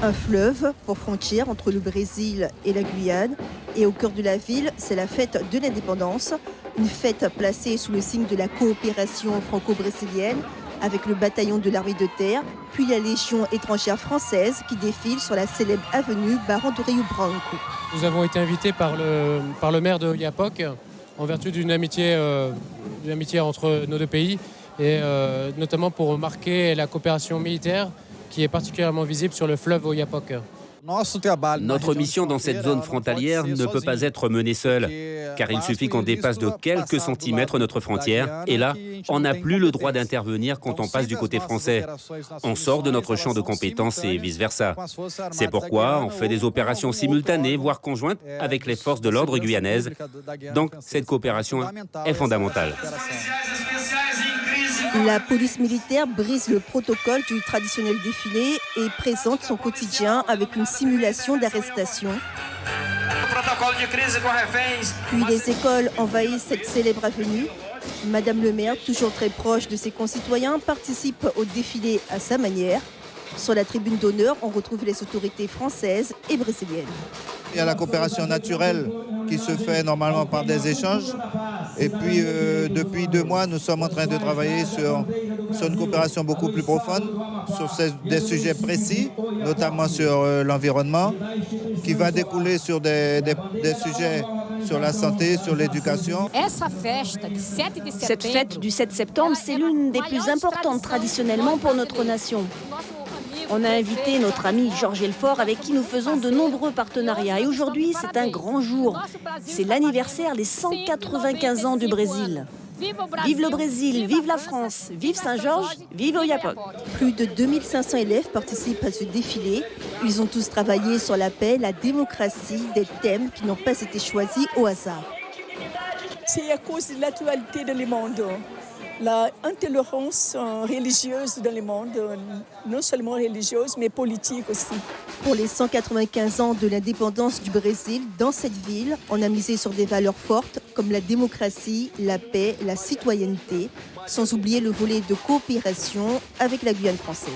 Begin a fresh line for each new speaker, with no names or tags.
Un fleuve pour frontière entre le Brésil et la Guyane. Et au cœur de la ville, c'est la fête de l'indépendance. Une fête placée sous le signe de la coopération franco-brésilienne avec le bataillon de l'armée de terre, puis la Légion étrangère française qui défile sur la célèbre avenue Barão do Rio Branco.
Nous avons été invités par le maire de Oiapoque en vertu d'une amitié entre nos deux pays et notamment pour marquer la coopération militaire qui est particulièrement visible sur le fleuve Oiapoque.
Notre mission dans cette zone frontalière ne peut pas être menée seule, car il suffit qu'on dépasse de quelques centimètres notre frontière, et là, on n'a plus le droit d'intervenir quand on passe du côté français. On sort de notre champ de compétences et vice-versa. C'est pourquoi on fait des opérations simultanées, voire conjointes, avec les forces de l'ordre guyanaises. Donc, cette coopération est fondamentale.
La police militaire brise le protocole du traditionnel défilé et présente son quotidien avec une simulation d'arrestation. Puis les écoles envahissent cette célèbre avenue. Madame le maire, toujours très proche de ses concitoyens, participe au défilé à sa manière. Sur la tribune d'honneur, on retrouve les autorités françaises et brésiliennes.
Il y a la coopération naturelle qui se fait normalement par des échanges. Et puis, depuis 2 mois, nous sommes en train de travailler sur une coopération beaucoup plus profonde, sur des sujets précis, notamment sur l'environnement, qui va découler sur des sujets sur la santé, sur l'éducation.
Cette fête du 7 septembre, c'est l'une des plus importantes traditionnellement pour notre nation. On a invité notre ami Jorge Elfort avec qui nous faisons de nombreux partenariats. Et aujourd'hui, c'est un grand jour. C'est l'anniversaire des 195 ans du Brésil. Vive le Brésil, vive la France, vive Saint-Georges, vive Oiapoque.
Plus de 2500 élèves participent à ce défilé. Ils ont tous travaillé sur la paix, la démocratie, des thèmes qui n'ont pas été choisis au hasard.
C'est à cause de l'actualité dans le monde. L'intolérance religieuse dans le monde, non seulement religieuse, mais politique aussi.
Pour les 195 ans de l'indépendance du Brésil, dans cette ville, on a misé sur des valeurs fortes comme la démocratie, la paix, la citoyenneté, sans oublier le volet de coopération avec la Guyane française.